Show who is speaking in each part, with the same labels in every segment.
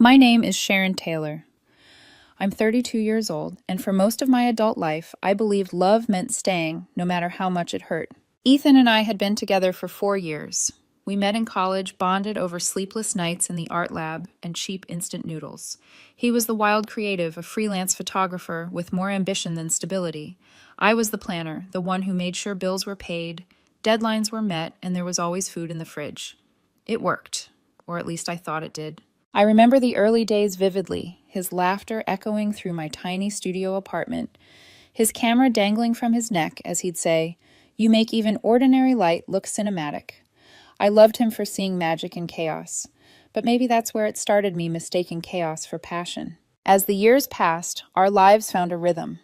Speaker 1: My name is Sharon Taylor. I'm 32 years old, and for most of my adult life, I believed love meant staying, no matter how much it hurt. Ethan and I had been together for 4 years. We met in college, bonded over sleepless nights in the art lab and cheap instant noodles. He was the wild creative, a freelance photographer with more ambition than stability. I was the planner, the one who made sure bills were paid, deadlines were met, and there was always food in the fridge. It worked, or at least I thought it did. I remember the early days vividly, his laughter echoing through my tiny studio apartment, his camera dangling from his neck as he'd say, "You make even ordinary light look cinematic." I loved him for seeing magic in chaos, but maybe that's where it started, me mistaking chaos for passion. As the years passed, our lives found a rhythm.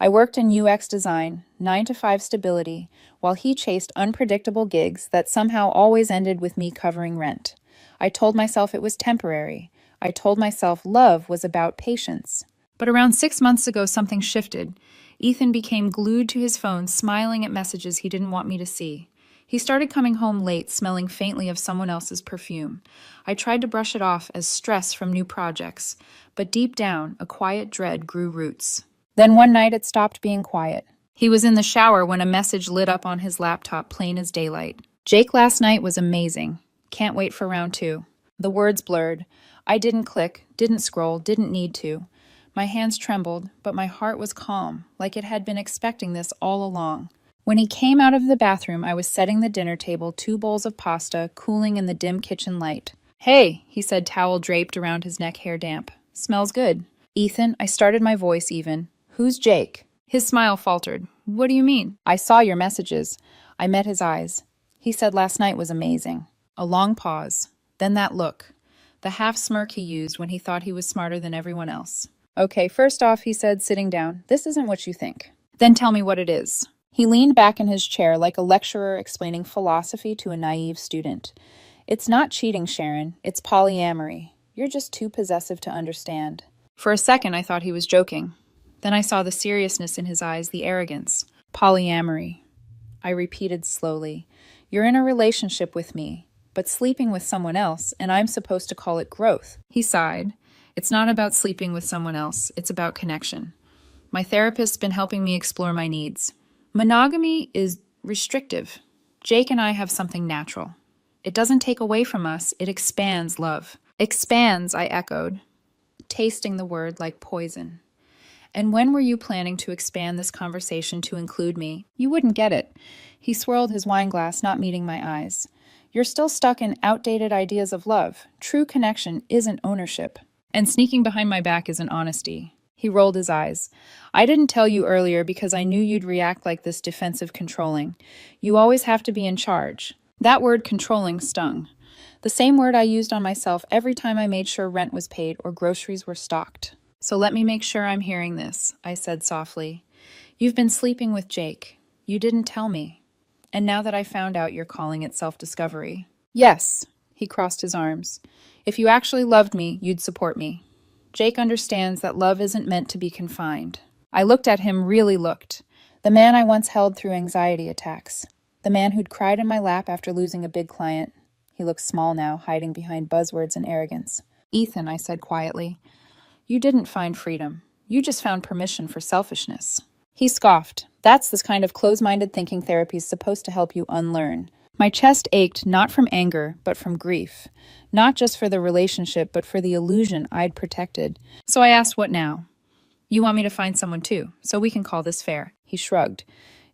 Speaker 1: I worked in UX design, 9-to-5 stability, while he chased unpredictable gigs that somehow always ended with me covering rent. I told myself it was temporary. I told myself love was about patience. But around 6 months ago, something shifted. Ethan became glued to his phone, smiling at messages he didn't want me to see. He started coming home late, smelling faintly of someone else's perfume. I tried to brush it off as stress from new projects, but deep down, a quiet dread grew roots. Then one night it stopped being quiet. He was in the shower when a message lit up on his laptop, plain as daylight. "Jake last night was amazing. Can't wait for round 2. The words blurred. I didn't click, didn't scroll, didn't need to. My hands trembled, but my heart was calm, like it had been expecting this all along. When he came out of the bathroom, I was setting the dinner table, 2 bowls of pasta, cooling in the dim kitchen light. "Hey," he said, towel draped around his neck, hair damp. "Smells good." "Ethan," I started, my voice even. "Who's Jake?" His smile faltered. "What do you mean?" "I saw your messages." I met his eyes. He said last night was amazing. A long pause. Then that look. The half smirk he used when he thought he was smarter than everyone else. "Okay, first off," he said, sitting down, "this isn't what you think." "Then tell me what it is." He leaned back in his chair like a lecturer explaining philosophy to a naive student. "It's not cheating, Sharon. It's polyamory. You're just too possessive to understand." For a second, I thought he was joking. Then I saw the seriousness in his eyes, the arrogance. "Polyamory." I repeated slowly. "You're in a relationship with me, but sleeping with someone else, and I'm supposed to call it growth." He sighed. "It's not about sleeping with someone else. It's about connection. My therapist's been helping me explore my needs. Monogamy is restrictive. Jake and I have something natural. It doesn't take away from us, it expands love." "Expands," I echoed, tasting the word like poison. "And when were you planning to expand this conversation to include me?" "You wouldn't get it." He swirled his wine glass, not meeting my eyes. "You're still stuck in outdated ideas of love. True connection isn't ownership. And sneaking behind my back isn't honesty." He rolled his eyes. "I didn't tell you earlier because I knew you'd react like this, defensive, controlling. You always have to be in charge." That word controlling stung. The same word I used on myself every time I made sure rent was paid or groceries were stocked. "So let me make sure I'm hearing this," I said softly. "You've been sleeping with Jake. You didn't tell me. And now that I found out, you're calling it self-discovery." "Yes." He crossed his arms. "If you actually loved me, you'd support me. Jake understands that love isn't meant to be confined." I looked at him, really looked. The man I once held through anxiety attacks. The man who'd cried in my lap after losing a big client. He looked small now, hiding behind buzzwords and arrogance. "Ethan," I said quietly, "you didn't find freedom. You just found permission for selfishness." He scoffed. "That's the kind of close-minded thinking therapy's supposed to help you unlearn." My chest ached, not from anger, but from grief. Not just for the relationship, but for the illusion I'd protected. So I asked, "What now?" "You want me to find someone too, so we can call this fair." He shrugged.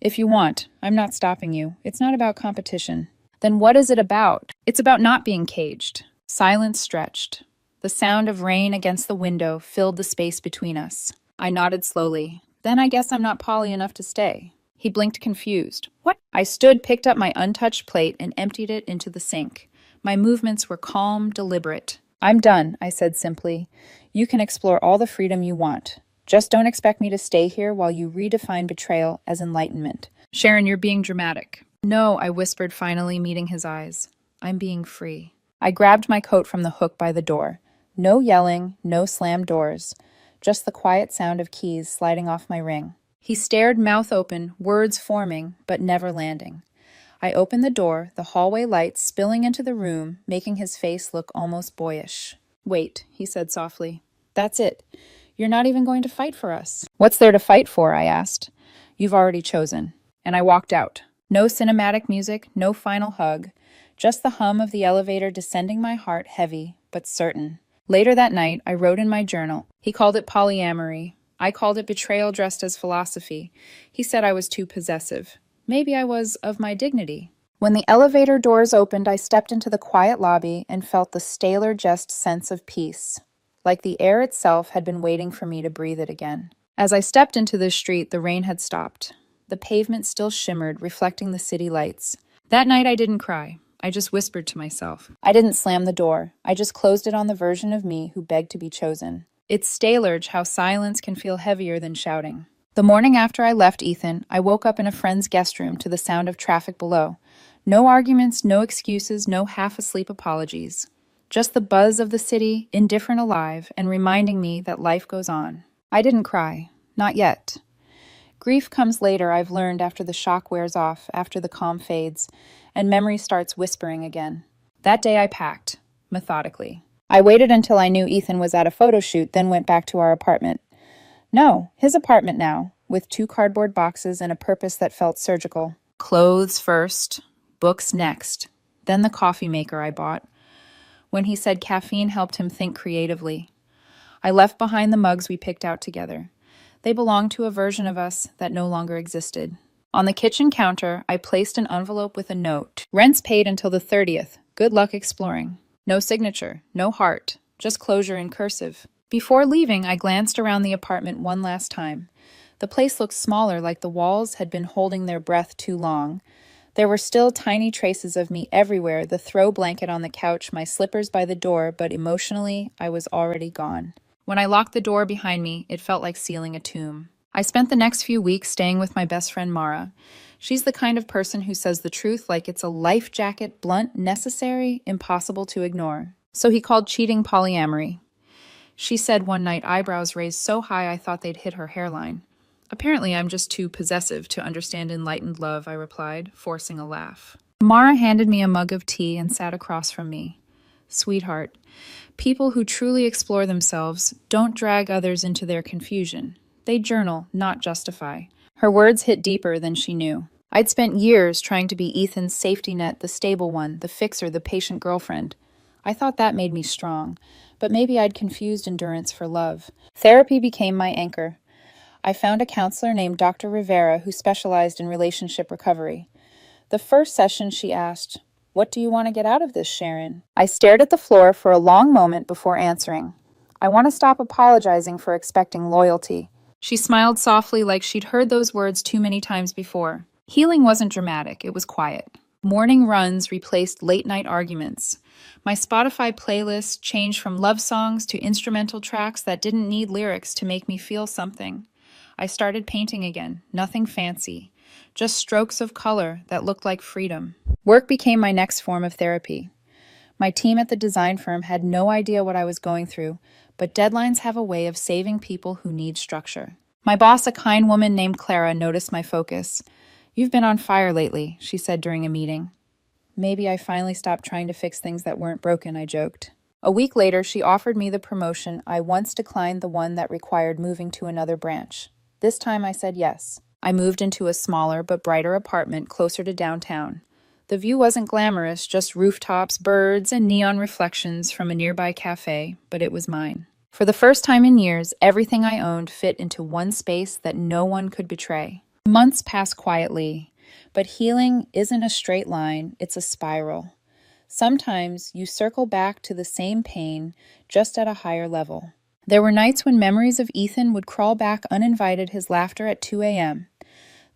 Speaker 1: "If you want, I'm not stopping you. It's not about competition." "Then what is it about?" "It's about not being caged." Silence stretched. The sound of rain against the window filled the space between us. I nodded slowly. "Then I guess I'm not poly enough to stay." He blinked confused. "What?" I stood, picked up my untouched plate, and emptied it into the sink. My movements were calm, deliberate. "I'm done," I said simply. "You can explore all the freedom you want. Just don't expect me to stay here while you redefine betrayal as enlightenment." "Sharon, you're being dramatic." "No," I whispered, finally meeting his eyes. "I'm being free." I grabbed my coat from the hook by the door. No yelling, no slammed doors. Just the quiet sound of keys sliding off my ring. He stared, mouth open, words forming, but never landing. I opened the door, the hallway light spilling into the room, making his face look almost boyish. Wait, he said softly. That's it. You're not even going to fight for us. What's there to fight for? I asked. You've already chosen. And I walked out. No cinematic music, no final hug, just the hum of the elevator descending my heart heavy, but certain. Later that night, I wrote in my journal. He called it polyamory. I called it betrayal dressed as philosophy. He said I was too possessive. Maybe I was of my dignity. When the elevator doors opened, I stepped into the quiet lobby and felt the staler just sense of peace, like the air itself had been waiting for me to breathe it again. As I stepped into the street, the rain had stopped. The pavement still shimmered, reflecting the city lights. That night I didn't cry. I just whispered to myself. I didn't slam the door. I just closed it on the version of me who begged to be chosen. It's Stalerge how silence can feel heavier than shouting. The morning after I left Ethan, I woke up in a friend's guest room to the sound of traffic below. No arguments, no excuses, no half-asleep apologies. Just the buzz of the city, indifferent alive, and reminding me that life goes on. I didn't cry. Not yet. Grief comes later, I've learned, after the shock wears off, after the calm fades, and memory starts whispering again. That day I packed, methodically. I waited until I knew Ethan was at a photo shoot, then went back to our apartment. No, his apartment now, with 2 cardboard boxes and a purpose that felt surgical. Clothes first, books next, then the coffee maker I bought. When he said caffeine helped him think creatively. I left behind the mugs we picked out together. They belonged to a version of us that no longer existed. On the kitchen counter, I placed an envelope with a note. Rent's paid until the 30th. Good luck exploring. No signature, no heart, just closure in cursive. Before leaving, I glanced around the apartment one last time. The place looked smaller, like the walls had been holding their breath too long. There were still tiny traces of me everywhere, the throw blanket on the couch, my slippers by the door, but emotionally, I was already gone. When I locked the door behind me, it felt like sealing a tomb. I spent the next few weeks staying with my best friend Mara. She's the kind of person who says the truth like it's a life jacket, blunt, necessary, impossible to ignore. So he called cheating polyamory. She said one night eyebrows raised so high I thought they'd hit her hairline. Apparently I'm just too possessive to understand enlightened love, I replied, forcing a laugh. Mara handed me a mug of tea and sat across from me. Sweetheart, people who truly explore themselves don't drag others into their confusion. They journal, not justify. Her words hit deeper than she knew. I'd spent years trying to be Ethan's safety net, the stable one, the fixer, the patient girlfriend. I thought that made me strong, but maybe I'd confused endurance for love. Therapy became my anchor. I found a counselor named Dr. Rivera who specialized in relationship recovery. The first session she asked, "What do you want to get out of this, Sharon?" I stared at the floor for a long moment before answering. "I want to stop apologizing for expecting loyalty." She smiled softly like she'd heard those words too many times before. Healing wasn't dramatic, it was quiet. Morning runs replaced late-night arguments. My Spotify playlist changed from love songs to instrumental tracks that didn't need lyrics to make me feel something. I started painting again, nothing fancy, just strokes of color that looked like freedom. Work became my next form of therapy. My team at the design firm had no idea what I was going through, but deadlines have a way of saving people who need structure. My boss, a kind woman named Clara, noticed my focus. "You've been on fire lately," she said during a meeting. Maybe I finally stopped trying to fix things that weren't broken, I joked. A week later, she offered me the promotion I once declined, the one that required moving to another branch. This time I said yes. I moved into a smaller but brighter apartment closer to downtown. The view wasn't glamorous, just rooftops, birds, and neon reflections from a nearby cafe, but it was mine. For the first time in years, everything I owned fit into one space that no one could betray. Months passed quietly, but healing isn't a straight line, it's a spiral. Sometimes you circle back to the same pain, just at a higher level. There were nights when memories of Ethan would crawl back uninvited, his laughter at 2 a.m.,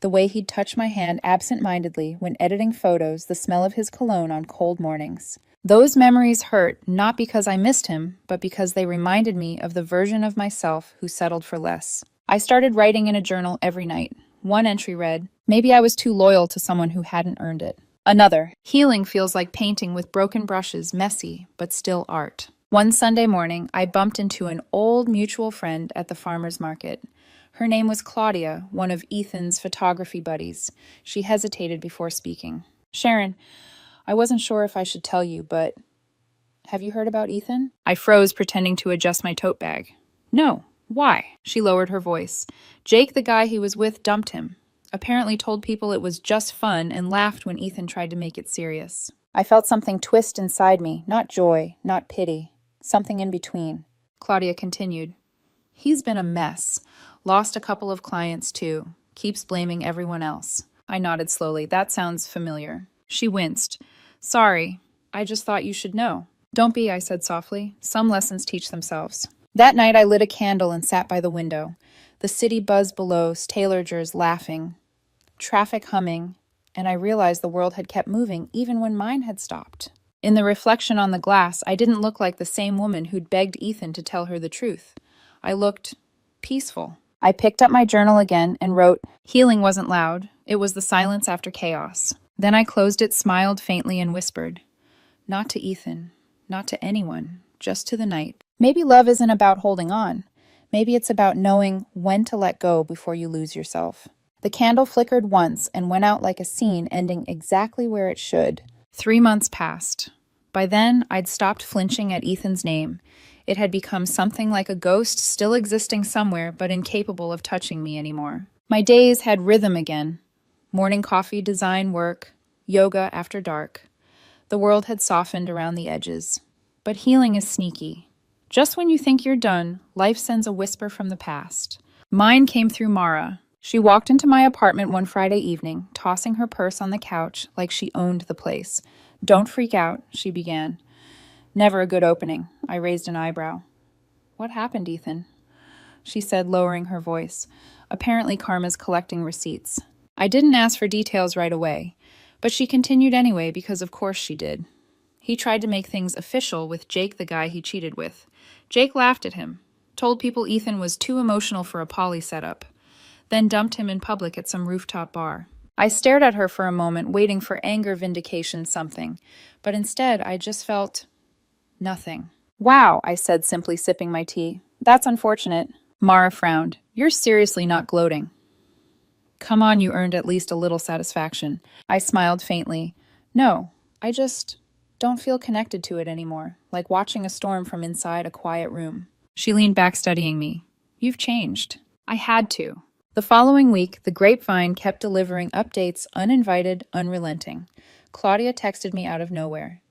Speaker 1: the way he'd touch my hand absent-mindedly when editing photos, the smell of his cologne on cold mornings. Those memories hurt, not because I missed him, but because they reminded me of the version of myself who settled for less. I started writing in a journal every night. One entry read, "Maybe I was too loyal to someone who hadn't earned it." Another, "Healing feels like painting with broken brushes, messy, but still art." One Sunday morning, I bumped into an old mutual friend at the farmer's market. Her name was Claudia, one of Ethan's photography buddies. She hesitated before speaking. "Sharon, I wasn't sure if I should tell you, but..." Have you heard about Ethan? I froze, pretending to adjust my tote bag. No. Why? She lowered her voice. Jake, the guy he was with, dumped him. Apparently told people it was just fun and laughed when Ethan tried to make it serious. I felt something twist inside me, not joy, not pity, something in between. Claudia continued. He's been a mess. Lost a couple of clients, too. Keeps blaming everyone else. I nodded slowly. That sounds familiar. She winced. Sorry. I just thought you should know. Don't be, I said softly. Some lessons teach themselves. That night I lit a candle and sat by the window. The city buzzed below, tailorgers laughing, traffic humming, and I realized the world had kept moving even when mine had stopped. In the reflection on the glass, I didn't look like the same woman who'd begged Ethan to tell her the truth. I looked peaceful. I picked up my journal again and wrote, "Healing wasn't loud. It was the silence after chaos." Then I closed it, smiled faintly, and whispered, "Not to Ethan, not to anyone, just to the night." Maybe love isn't about holding on. Maybe it's about knowing when to let go before you lose yourself. The candle flickered once and went out like a scene, ending exactly where it should. 3 months passed. By then, I'd stopped flinching at Ethan's name. It had become something like a ghost still existing somewhere but incapable of touching me anymore. My days had rhythm again. Morning coffee, design work, yoga after dark. The world had softened around the edges. But healing is sneaky. Just when you think you're done, life sends a whisper from the past. Mine came through Mara. She walked into my apartment one Friday evening, tossing her purse on the couch like she owned the place. "Don't freak out," she began. Never a good opening. I raised an eyebrow. "What happened, Ethan?" she said, lowering her voice. Apparently Karma's collecting receipts. I didn't ask for details right away, but she continued anyway because of course she did. He tried to make things official with Jake, the guy he cheated with. Jake laughed at him, told people Ethan was too emotional for a poly setup, then dumped him in public at some rooftop bar. I stared at her for a moment, waiting for anger, vindication, something, but instead I just felt nothing. "Wow," I said, simply sipping my tea. "That's unfortunate." Mara frowned. "You're seriously not gloating." "Come on, you earned at least a little satisfaction." I smiled faintly. "No, I just don't feel connected to it anymore, like watching a storm from inside a quiet room." She leaned back, studying me. "You've changed." I had to. The following week, the grapevine kept delivering updates, uninvited, unrelenting. Claudia texted me out of nowhere.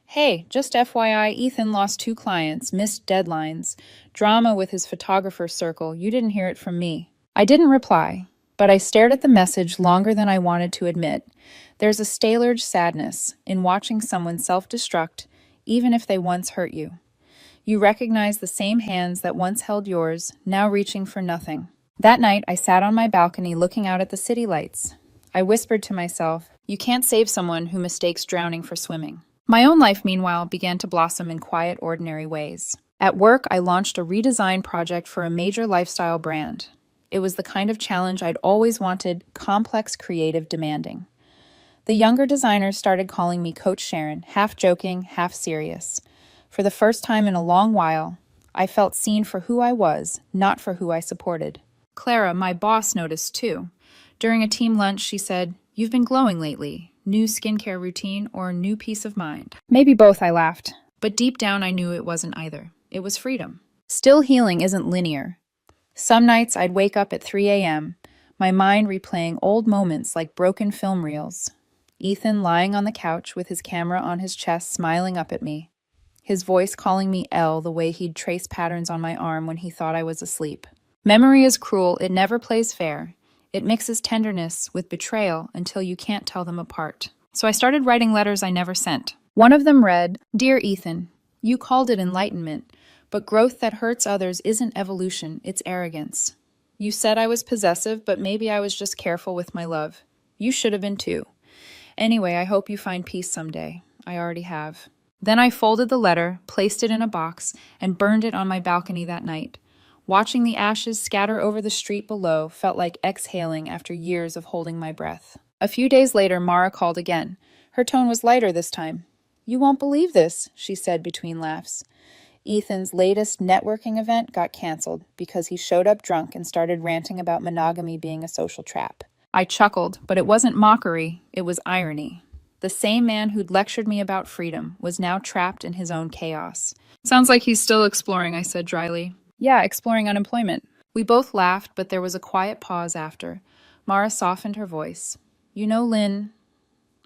Speaker 1: "Hey, just FYI, Ethan lost 2 clients, missed deadlines, drama with his photographer circle. You didn't hear it from me." I didn't reply, but I stared at the message longer than I wanted to admit. There's a Staylorge sadness in watching someone self-destruct, even if they once hurt you. You recognize the same hands that once held yours, now reaching for nothing. That night, I sat on my balcony looking out at the city lights. I whispered to myself, "You can't save someone who mistakes drowning for swimming." My own life, meanwhile, began to blossom in quiet, ordinary ways. At work, I launched a redesign project for a major lifestyle brand. It was the kind of challenge I'd always wanted, complex, creative, demanding. The younger designers started calling me Coach Sharon, half joking, half serious. For the first time in a long while, I felt seen for who I was, not for who I supported. Clara, my boss, noticed too. During a team lunch, she said, "You've been glowing lately. New skincare routine or new peace of mind?" Maybe both, I laughed. But deep down, I knew it wasn't either. It was freedom. Still, healing isn't linear. Some nights I'd wake up at 3 a.m., my mind replaying old moments like broken film reels. Ethan lying on the couch with his camera on his chest, smiling up at me. His voice calling me Elle the way he'd trace patterns on my arm when he thought I was asleep. Memory is cruel, it never plays fair. It mixes tenderness with betrayal until you can't tell them apart. So I started writing letters I never sent. One of them read, "Dear Ethan, you called it enlightenment, but growth that hurts others isn't evolution, it's arrogance. You said I was possessive, but maybe I was just careful with my love. You should have been too. Anyway, I hope you find peace someday. I already have." Then I folded the letter, placed it in a box, and burned it on my balcony that night. Watching the ashes scatter over the street below felt like exhaling after years of holding my breath. A few days later, Mara called again. Her tone was lighter this time. "You won't believe this," she said between laughs. Ethan's latest networking event got canceled because he showed up drunk and started ranting about monogamy being a social trap. I chuckled, but it wasn't mockery, it was irony. The same man who'd lectured me about freedom was now trapped in his own chaos. Sounds like he's still exploring, I said dryly. Yeah, exploring unemployment. We both laughed, but there was a quiet pause after. Mara softened her voice. You know, Lynn,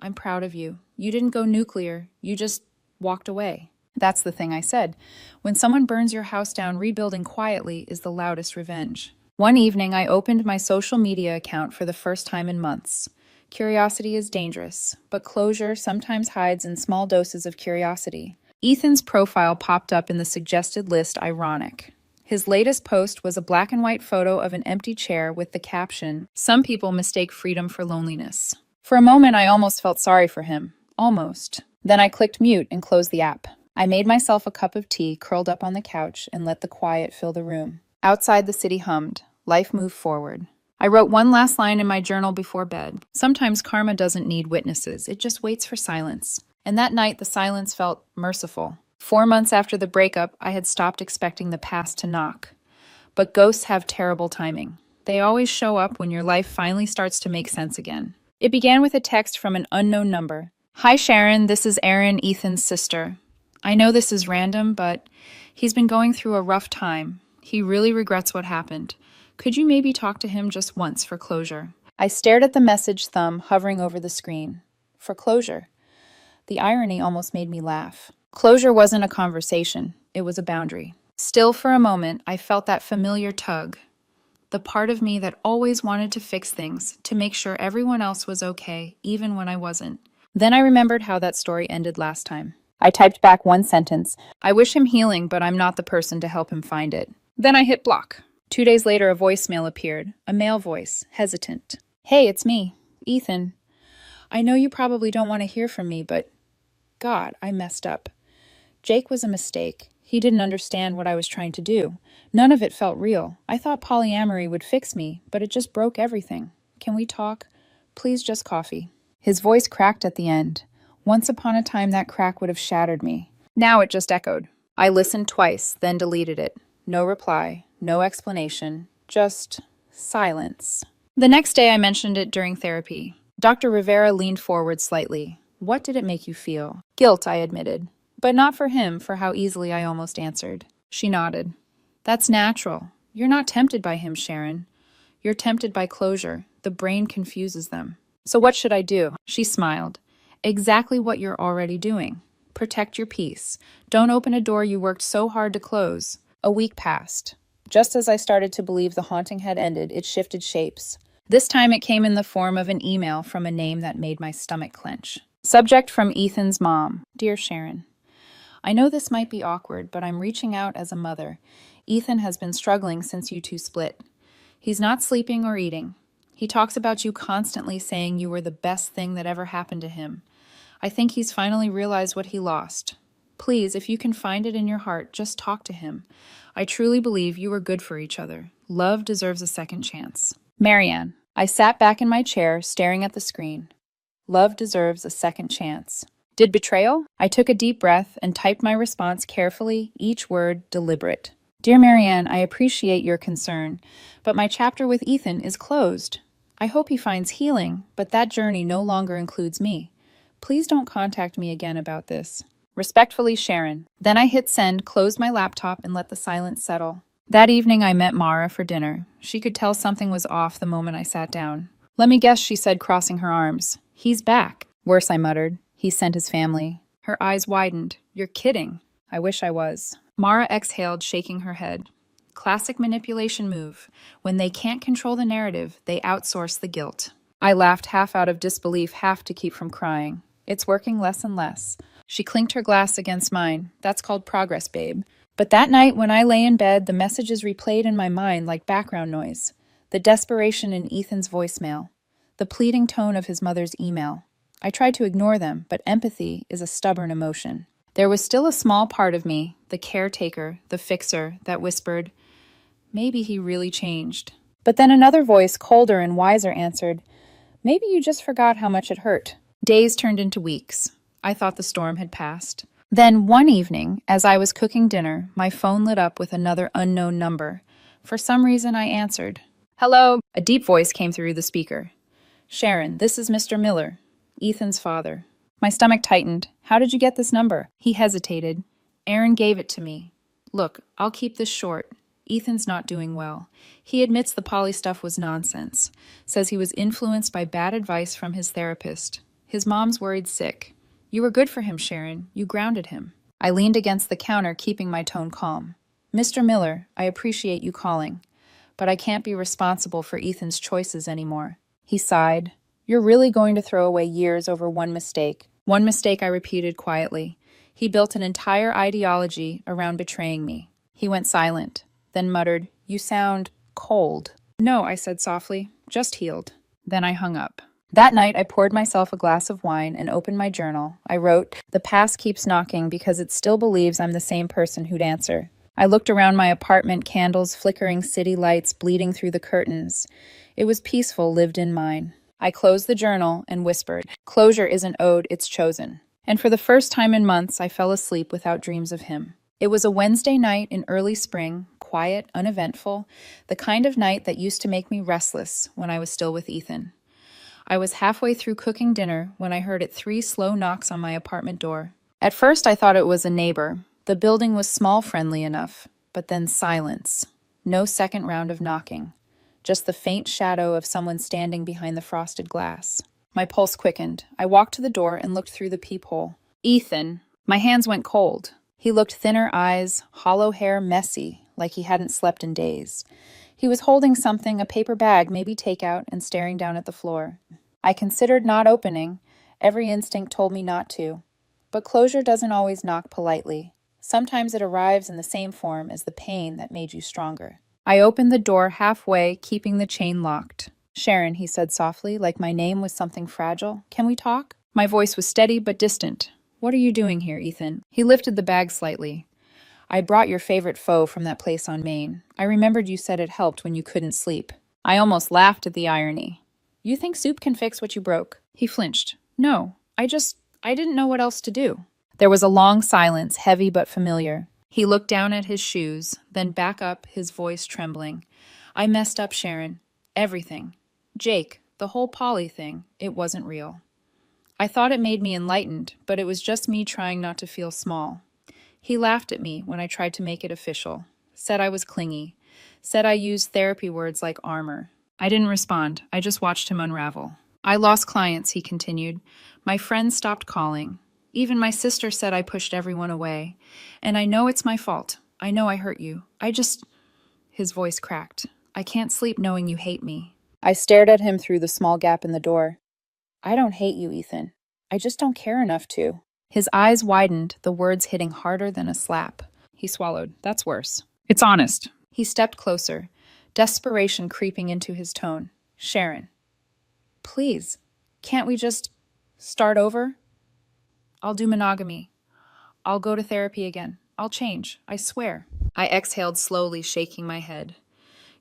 Speaker 1: I'm proud of you. You didn't go nuclear. You just walked away. That's the thing I said. When someone burns your house down, rebuilding quietly is the loudest revenge. One evening, I opened my social media account for the first time in months. Curiosity is dangerous, but closure sometimes hides in small doses of curiosity. Ethan's profile popped up in the suggested list, ironic. His latest post was a black and white photo of an empty chair with the caption, "Some people mistake freedom for loneliness." For a moment, I almost felt sorry for him. Almost. Then I clicked mute and closed the app. I made myself a cup of tea, curled up on the couch, and let the quiet fill the room. Outside, the city hummed. Life moved forward. I wrote one last line in my journal before bed. Sometimes karma doesn't need witnesses. It just waits for silence. And that night, the silence felt merciful. 4 months after the breakup, I had stopped expecting the past to knock. But ghosts have terrible timing. They always show up when your life finally starts to make sense again. It began with a text from an unknown number. Hi Sharon, this is Erin, Ethan's sister. I know this is random, but he's been going through a rough time. He really regrets what happened. Could you maybe talk to him just once for closure? I stared at the message thumb hovering over the screen. For closure. The irony almost made me laugh. Closure wasn't a conversation. It was a boundary. Still for a moment, I felt that familiar tug. The part of me that always wanted to fix things, to make sure everyone else was okay, even when I wasn't. Then I remembered how that story ended last time. I typed back one sentence. I wish him healing, but I'm not the person to help him find it. Then I hit block. 2 days later, a voicemail appeared. A male voice, hesitant. Hey, it's me, Ethan. I know you probably don't want to hear from me, but God, I messed up. Jake was a mistake. He didn't understand what I was trying to do. None of it felt real. I thought polyamory would fix me, but it just broke everything. Can we talk? Please, just coffee. His voice cracked at the end. Once upon a time, that crack would have shattered me. Now it just echoed. I listened twice, then deleted it. No reply, no explanation, just silence. The next day, I mentioned it during therapy. Dr. Rivera leaned forward slightly. What did it make you feel? Guilt, I admitted. But not for him, for how easily I almost answered. She nodded. That's natural. You're not tempted by him, Sharon. You're tempted by closure. The brain confuses them. So what should I do? She smiled. Exactly what you're already doing. Protect your peace. Don't open a door you worked so hard to close. A week passed. Just as I started to believe the haunting had ended, it shifted shapes. This time it came in the form of an email from a name that made my stomach clench. Subject from Ethan's mom. Dear Sharon, I know this might be awkward, but I'm reaching out as a mother. Ethan has been struggling since you two split. He's not sleeping or eating. He talks about you constantly, saying you were the best thing that ever happened to him. I think he's finally realized what he lost. Please, if you can find it in your heart, just talk to him. I truly believe you were good for each other. Love deserves a second chance. Marianne. I sat back in my chair, staring at the screen. Love deserves a second chance. Did betrayal? I took a deep breath and typed my response carefully, each word deliberate. Dear Marianne, I appreciate your concern, but my chapter with Ethan is closed. I hope he finds healing, but that journey no longer includes me. Please don't contact me again about this. Respectfully, Sharon. Then I hit send, closed my laptop, and let the silence settle. That evening I met Mara for dinner. She could tell something was off the moment I sat down. Let me guess, she said, crossing her arms. He's back. Worse, I muttered. He sent his family. Her eyes widened. You're kidding. I wish I was. Mara exhaled, shaking her head. Classic manipulation move. When they can't control the narrative, they outsource the guilt. I laughed, half out of disbelief, half to keep from crying. It's working less and less. She clinked her glass against mine. That's called progress, babe. But that night, when I lay in bed, the messages replayed in my mind like background noise. The desperation in Ethan's voicemail. The pleading tone of his mother's email. I tried to ignore them, but empathy is a stubborn emotion. There was still a small part of me, the caretaker, the fixer, that whispered, maybe he really changed. But then another voice, colder and wiser, answered, maybe you just forgot how much it hurt. Days turned into weeks. I thought the storm had passed. Then one evening, as I was cooking dinner, my phone lit up with another unknown number. For some reason, I answered. Hello. A deep voice came through the speaker. Sharon, this is Mr. Miller, Ethan's father. My stomach tightened. How did you get this number? He hesitated. Aaron gave it to me. Look, I'll keep this short. Ethan's not doing well. He admits the poly stuff was nonsense. Says he was influenced by bad advice from his therapist. His mom's worried sick. You were good for him, Sharon. You grounded him. I leaned against the counter, keeping my tone calm. Mr. Miller, I appreciate you calling, but I can't be responsible for Ethan's choices anymore. He sighed. You're really going to throw away years over one mistake. One mistake, I repeated quietly. He built an entire ideology around betraying me. He went silent, then muttered, You sound cold. No, I said softly, just healed. Then I hung up. That night, I poured myself a glass of wine and opened my journal. I wrote, The past keeps knocking because it still believes I'm the same person who'd answer. I looked around my apartment, candles, flickering city lights bleeding through the curtains. It was peaceful, lived in mine. I closed the journal and whispered, Closure isn't owed, it's chosen. And for the first time in months, I fell asleep without dreams of him. It was a Wednesday night in early spring, quiet, uneventful, the kind of night that used to make me restless when I was still with Ethan. I was halfway through cooking dinner when I heard 3 slow knocks on my apartment door. At first, I thought it was a neighbor. The building was small, friendly enough, but then silence. No second round of knocking. Just the faint shadow of someone standing behind the frosted glass. My pulse quickened. I walked to the door and looked through the peephole. Ethan. My hands went cold. He looked thinner eyes, hollow hair messy, like he hadn't slept in days. He was holding something, a paper bag, maybe takeout, and staring down at the floor. I considered not opening. Every instinct told me not to. But closure doesn't always knock politely. Sometimes it arrives in the same form as the pain that made you stronger. I opened the door halfway, keeping the chain locked. Sharon, he said softly, like my name was something fragile. Can we talk? My voice was steady but distant. What are you doing here, Ethan? He lifted the bag slightly. I brought your favorite pho from that place on Main. I remembered you said it helped when you couldn't sleep. I almost laughed at the irony. You think soup can fix what you broke? He flinched. No, I didn't know what else to do. There was a long silence, heavy but familiar. He looked down at his shoes, then back up, his voice trembling. I messed up, Sharon. Everything. Jake, the whole Polly thing, it wasn't real. I thought it made me enlightened, but it was just me trying not to feel small. He laughed at me when I tried to make it official. Said I was clingy. Said I used therapy words like armor. I didn't respond. I just watched him unravel. I lost clients, he continued. My friends stopped calling. Even my sister said I pushed everyone away. And I know it's my fault. I know I hurt you. His voice cracked. I can't sleep knowing you hate me. I stared at him through the small gap in the door. I don't hate you, Ethan. I just don't care enough to. His eyes widened, the words hitting harder than a slap. He swallowed. That's worse. It's honest. He stepped closer, desperation creeping into his tone. Sharon, please, can't we just start over? I'll do monogamy. I'll go to therapy again. I'll change. I swear. I exhaled slowly, shaking my head.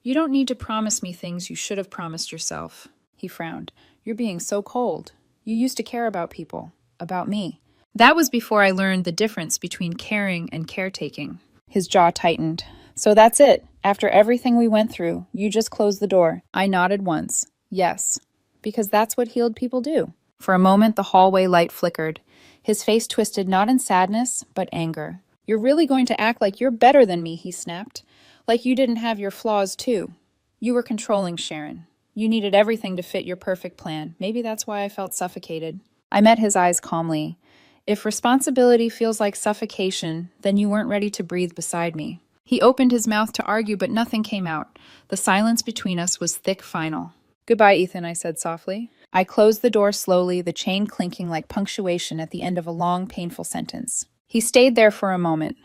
Speaker 1: You don't need to promise me things you should have promised yourself. He frowned. You're being so cold. You used to care about people. About me. That was before I learned the difference between caring and caretaking. His jaw tightened. So that's it. After everything we went through, you just closed the door. I nodded once. Yes. Because that's what healed people do. For a moment, the hallway light flickered. His face twisted not in sadness, but anger. You're really going to act like you're better than me, he snapped. Like you didn't have your flaws, too. You were controlling, Sharon. You needed everything to fit your perfect plan. Maybe that's why I felt suffocated. I met his eyes calmly. If responsibility feels like suffocation, then you weren't ready to breathe beside me. He opened his mouth to argue, but nothing came out. The silence between us was thick, final. Goodbye, Ethan, I said softly. I closed the door slowly, the chain clinking like punctuation at the end of a long, painful sentence. He stayed there for a moment.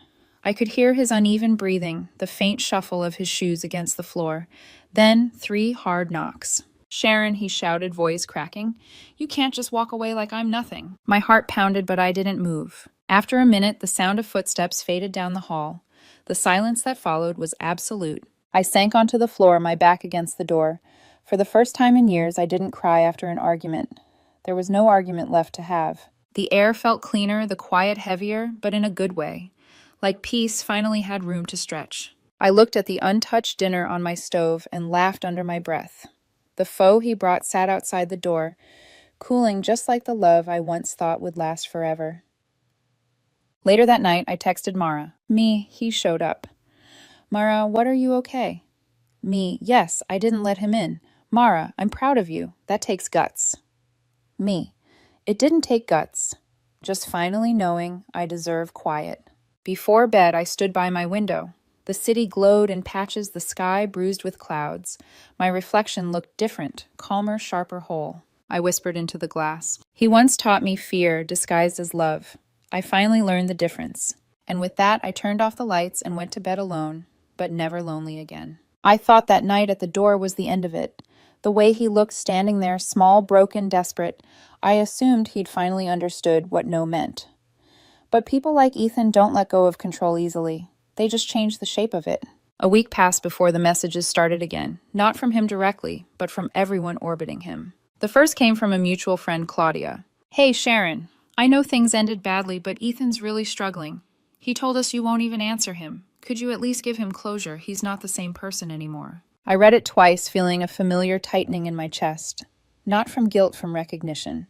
Speaker 1: I could hear his uneven breathing, the faint shuffle of his shoes against the floor. Then 3 hard knocks. Sharon, he shouted, voice cracking. You can't just walk away like I'm nothing. My heart pounded, but I didn't move. After a minute, the sound of footsteps faded down the hall. The silence that followed was absolute. I sank onto the floor, my back against the door. For the first time in years, I didn't cry after an argument. There was no argument left to have. The air felt cleaner, the quiet heavier, but in a good way. Like peace finally had room to stretch. I looked at the untouched dinner on my stove and laughed under my breath. The pho he brought sat outside the door, cooling just like the love I once thought would last forever. Later that night, I texted Mara. Me, he showed up. Mara, what are you okay? Me, yes, I didn't let him in. Mara, I'm proud of you. That takes guts. Me, it didn't take guts. Just finally knowing I deserve quiet. Before bed, I stood by my window. The city glowed in patches, the sky bruised with clouds. My reflection looked different, calmer, sharper whole. I whispered into the glass. He once taught me fear disguised as love. I finally learned the difference. And with that, I turned off the lights and went to bed alone, but never lonely again. I thought that night at the door was the end of it. The way he looked standing there, small, broken, desperate, I assumed he'd finally understood what no meant. But people like Ethan don't let go of control easily. They just change the shape of it. A week passed before the messages started again, not from him directly, but from everyone orbiting him. The first came from a mutual friend, Claudia. Hey, Sharon. I know things ended badly, but Ethan's really struggling. He told us you won't even answer him. Could you at least give him closure? He's not the same person anymore. I read it twice, feeling a familiar tightening in my chest. Not from guilt, from recognition.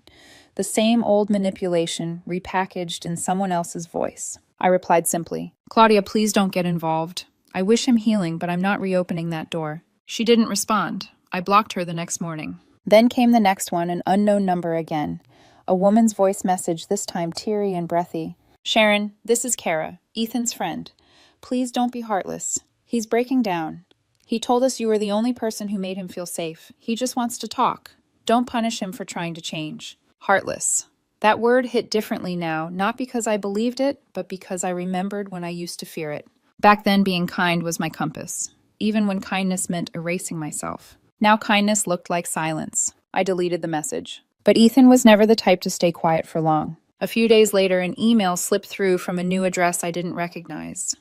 Speaker 1: The same old manipulation, repackaged in someone else's voice. I replied simply, Claudia, please don't get involved. I wish him healing, but I'm not reopening that door. She didn't respond. I blocked her the next morning. Then came the next one, an unknown number again. A woman's voice message, this time teary and breathy. Sharon, this is Kara, Ethan's friend. Please don't be heartless. He's breaking down. He told us you were the only person who made him feel safe. He just wants to talk. Don't punish him for trying to change. Heartless. That word hit differently now, not because I believed it, but because I remembered when I used to fear it. Back then, being kind was my compass, even when kindness meant erasing myself. Now kindness looked like silence. I deleted the message. But Ethan was never the type to stay quiet for long. A few days later, an email slipped through from a new address I didn't recognize.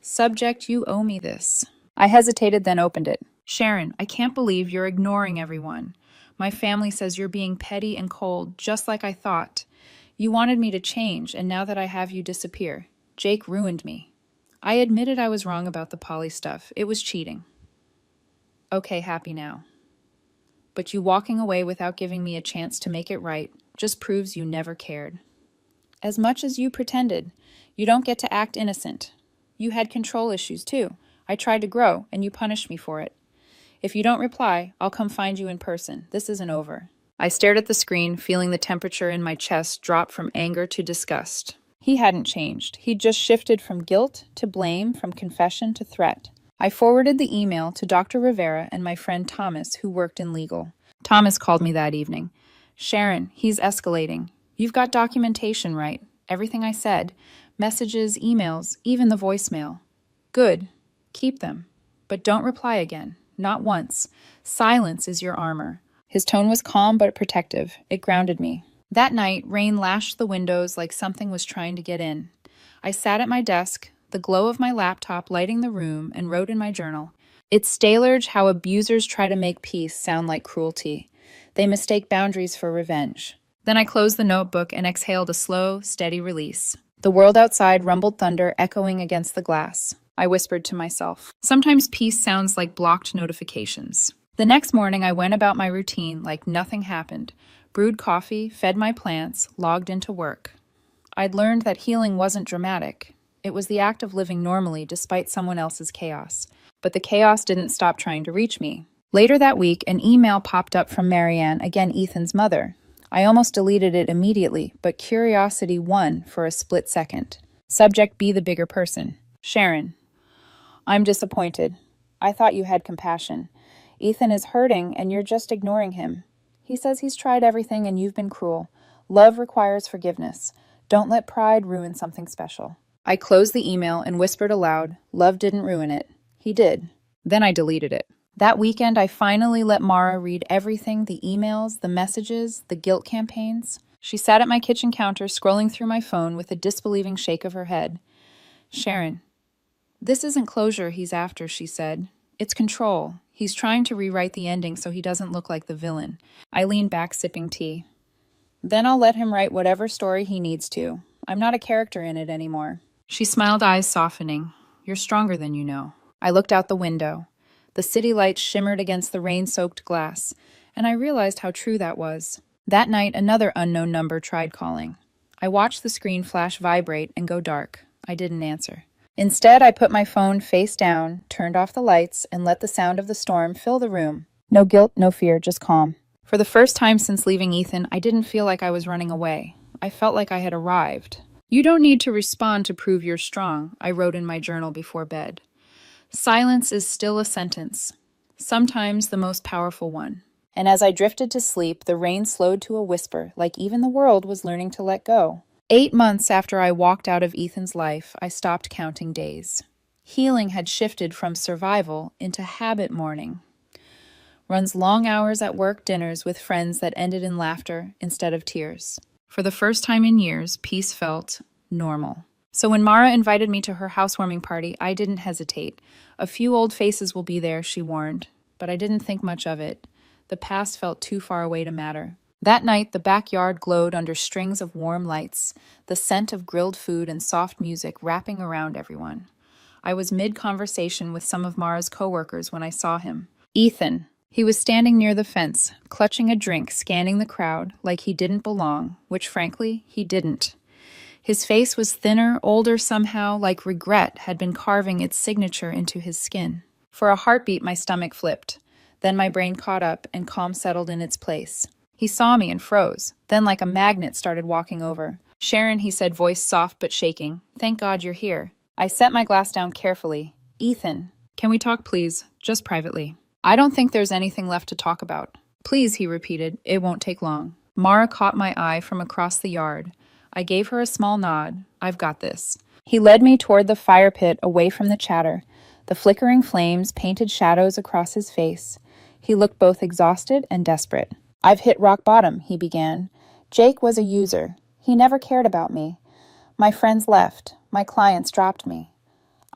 Speaker 1: Subject, you owe me this. I hesitated, then opened it. Sharon, I can't believe you're ignoring everyone. My family says you're being petty and cold, just like I thought. You wanted me to change, and now that I have you disappear. Jake ruined me. I admitted I was wrong about the poly stuff. It was cheating. Okay, happy now. But you walking away without giving me a chance to make it right just proves you never cared. As much as you pretended, you don't get to act innocent. You had control issues too. I tried to grow, and you punished me for it. If you don't reply, I'll come find you in person. This isn't over. I stared at the screen, feeling the temperature in my chest drop from anger to disgust. He hadn't changed. He'd just shifted from guilt to blame, from confession to threat. I forwarded the email to Dr. Rivera and my friend Thomas, who worked in legal. Thomas called me that evening. Sharon, he's escalating. You've got documentation, right? Everything I said. Messages, emails, even the voicemail. Good. Keep them. But don't reply again. Not once. Silence is your armor. His tone was calm but protective. It grounded me. That night, rain lashed the windows like something was trying to get in. I sat at my desk, the glow of my laptop lighting the room, and wrote in my journal. It's Stalerge how abusers try to make peace sound like cruelty. They mistake boundaries for revenge. Then I closed the notebook and exhaled a slow, steady release. The world outside rumbled thunder echoing against the glass. I whispered to myself. Sometimes peace sounds like blocked notifications. The next morning, I went about my routine like nothing happened. Brewed coffee, fed my plants, logged into work. I'd learned that healing wasn't dramatic. It was the act of living normally despite someone else's chaos. But the chaos didn't stop trying to reach me. Later that week, an email popped up from Marianne, again Ethan's mother. I almost deleted it immediately, but curiosity won for a split second. Subject, be the bigger person. Sharon, I'm disappointed. I thought you had compassion. Ethan is hurting, and you're just ignoring him. He says he's tried everything, and you've been cruel. Love requires forgiveness. Don't let pride ruin something special. I closed the email and whispered aloud, love didn't ruin it. He did. Then I deleted it. That weekend, I finally let Mara read everything, the emails, the messages, the guilt campaigns. She sat at my kitchen counter, scrolling through my phone with a disbelieving shake of her head. Sharon, this isn't closure he's after, she said. It's control. He's trying to rewrite the ending so he doesn't look like the villain. I leaned back, sipping tea. Then I'll let him write whatever story he needs to. I'm not a character in it anymore. She smiled, eyes softening. You're stronger than you know. I looked out the window. The city lights shimmered against the rain-soaked glass, and I realized how true that was. That night, another unknown number tried calling. I watched the screen flash vibrate and go dark. I didn't answer. Instead, I put my phone face down, turned off the lights, and let the sound of the storm fill the room. No guilt, no fear, just calm. For the first time since leaving Ethan, I didn't feel like I was running away. I felt like I had arrived. "You don't need to respond to prove you're strong," I wrote in my journal before bed. Silence is still a sentence, sometimes the most powerful one. And as I drifted to sleep, the rain slowed to a whisper, like even the world was learning to let go. 8 months after I walked out of Ethan's life, I stopped counting days. Healing had shifted from survival into habit mourning. Runs long hours at work dinners with friends that ended in laughter instead of tears. For the first time in years, peace felt normal. So when Mara invited me to her housewarming party, I didn't hesitate. "A few old faces will be there," she warned, but I didn't think much of it. The past felt too far away to matter. That night, the backyard glowed under strings of warm lights, the scent of grilled food and soft music wrapping around everyone. I was mid-conversation with some of Mara's coworkers when I saw him. Ethan. He was standing near the fence, clutching a drink, scanning the crowd like he didn't belong, which frankly, he didn't. His face was thinner, older somehow, like regret had been carving its signature into his skin. For a heartbeat, my stomach flipped. Then my brain caught up and calm settled in its place. He saw me and froze, then like a magnet started walking over. "Sharon," he said, voice soft but shaking. "Thank God you're here." I set my glass down carefully. "Ethan, can we talk, please? Just privately." "I don't think there's anything left to talk about." "Please," he repeated. "It won't take long." Mara caught my eye from across the yard. I gave her a small nod. "I've got this." He led me toward the fire pit, away from the chatter. The flickering flames painted shadows across his face. He looked both exhausted and desperate. "I've hit rock bottom," he began. "Jake was a user. He never cared about me. My friends left. My clients dropped me.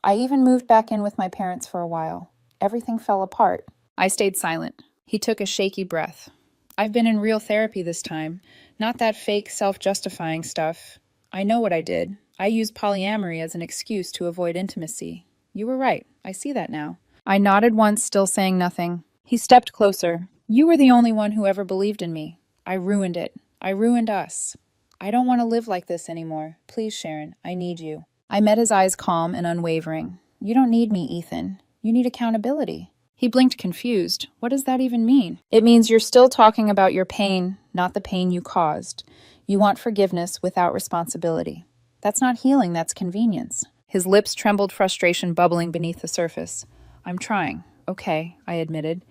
Speaker 1: I even moved back in with my parents for a while. Everything fell apart." I stayed silent. He took a shaky breath. "I've been in real therapy this time. Not that fake, self-justifying stuff. I know what I did. I used polyamory as an excuse to avoid intimacy. You were right. I see that now." I nodded once, still saying nothing. He stepped closer. "You were the only one who ever believed in me. I ruined it. I ruined us. I don't want to live like this anymore. Please, Sharon, I need you." I met his eyes calm and unwavering. "You don't need me, Ethan. You need accountability." He blinked confused. "What does that even mean?" "It means you're still talking about your pain, not the pain you caused. You want forgiveness without responsibility. That's not healing, that's convenience." His lips trembled, frustration bubbling beneath the surface. "I'm trying." "Okay," I admitted.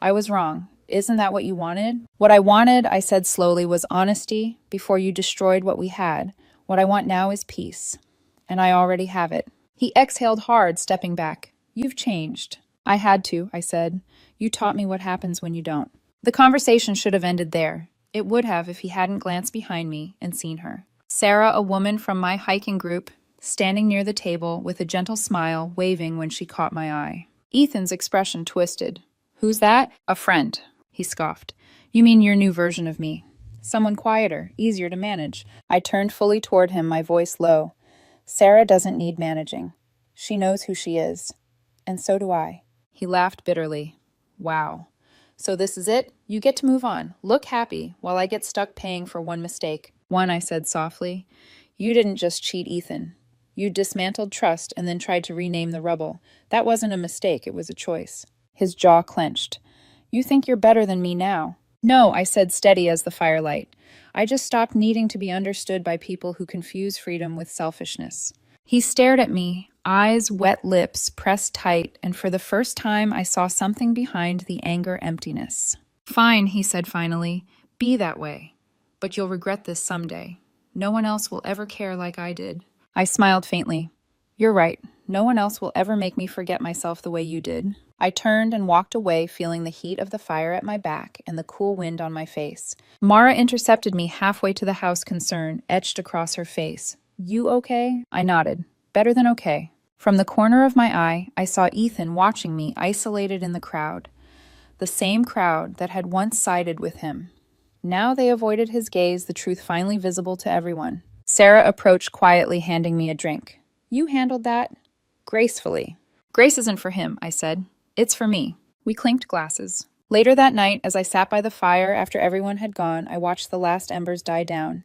Speaker 1: "I was wrong. Isn't that what you wanted?" "What I wanted," I said slowly, "was honesty before you destroyed what we had. What I want now is peace. And I already have it." He exhaled hard, stepping back. "You've changed." "I had to," I said. "You taught me what happens when you don't." The conversation should have ended there. It would have if he hadn't glanced behind me and seen her. Sarah, a woman from my hiking group, standing near the table with a gentle smile, waving when she caught my eye. Ethan's expression twisted. "Who's that?" "A friend," he scoffed. "You mean your new version of me. Someone quieter, easier to manage." I turned fully toward him, my voice low. "Sarah doesn't need managing. She knows who she is. And so do I." He laughed bitterly. "Wow. So this is it? You get to move on. Look happy, while I get stuck paying for one mistake." "One," I said softly. "You didn't just cheat Ethan. You dismantled trust and then tried to rename the rubble. That wasn't a mistake, it was a choice." His jaw clenched. "You think you're better than me now." "No," I said, steady as the firelight. "I just stopped needing to be understood by people who confuse freedom with selfishness." He stared at me, eyes, wet lips, pressed tight, and for the first time I saw something behind the anger emptiness. "Fine," he said finally. "Be that way. But you'll regret this someday. No one else will ever care like I did." I smiled faintly. "You're right. No one else will ever make me forget myself the way you did." I turned and walked away, feeling the heat of the fire at my back and the cool wind on my face. Mara intercepted me halfway to the house, concern etched across her face. "You okay?" I nodded. "Better than okay." From the corner of my eye, I saw Ethan watching me, isolated in the crowd. The same crowd that had once sided with him. Now they avoided his gaze, the truth finally visible to everyone. Sarah approached quietly, handing me a drink. "You handled that gracefully." "Grace isn't for him," I said. "It's for me." We clinked glasses. Later that night, as I sat by the fire after everyone had gone, I watched the last embers die down,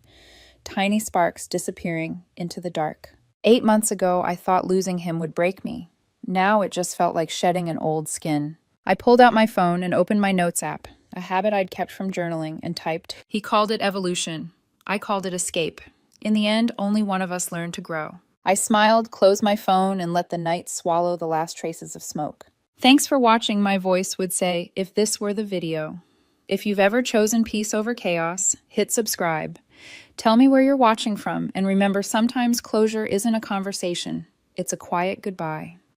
Speaker 1: tiny sparks disappearing into the dark. 8 months ago, I thought losing him would break me. Now it just felt like shedding an old skin. I pulled out my phone and opened my notes app, a habit I'd kept from journaling, and typed. He called it evolution. I called it escape. In the end, only one of us learned to grow. I smiled, closed my phone, and let the night swallow the last traces of smoke. Thanks for watching, my voice would say, if this were the video. If you've ever chosen peace over chaos, hit subscribe. Tell me where you're watching from, and remember, sometimes closure isn't a conversation. It's a quiet goodbye.